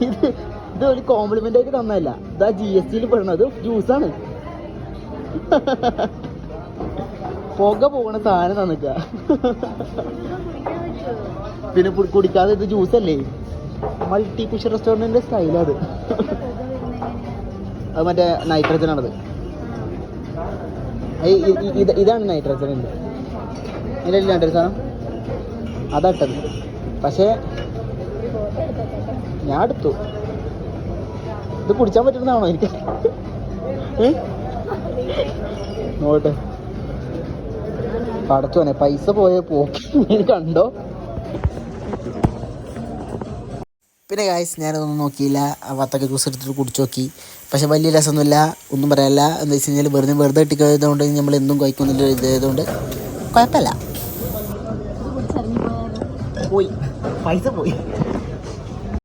ഇത് ഒരു കോംപ്ലിമെന്റ് ആയിട്ട് തന്നല്ല, ഇതാ GST പെടണത് ജ്യൂസാണ്. പുക പോകണ സാധനം തന്നിക്ക. പിന്നെ കുടിക്കാതെ ഇത് ജ്യൂസല്ലേ, മൾട്ടി കുഷ് റെസ്റ്റോറൻറ്റിന്റെ സ്റ്റൈലത്. അത് മറ്റേ നൈട്രജൻ ആണത്. ഇതാണ് നൈട്രജൻ ഉണ്ട് ഇതിൻ്റെ ഒരു സാധനം അതാട്ടത്. പക്ഷേ ഞാൻ എടുത്തു. ഇത് കുടിച്ചാൻ പറ്റുന്നതാണോ എനിക്ക്? നോട്ടെ പടച്ചോനെ, പൈസ പോയ പോക്ക് കണ്ടോ. പിന്നെ ഗായ്സ് ഞാനതൊന്നും നോക്കിയില്ല, വത്തക്ക ജ്യൂസ് എടുത്തിട്ട് കുടിച്ചു നോക്കി. പക്ഷെ വലിയ രസമൊന്നുമില്ല, ഒന്നും പറയാനില്ല. എന്താ വെച്ച് കഴിഞ്ഞാൽ വെറുതെ ഇട്ടിക്കതുകൊണ്ട് നമ്മൾ എന്തും കഴിക്കുന്നില്ല, ഇതായതുകൊണ്ട് കുഴപ്പമില്ല. പോയി പൈസ പോയി.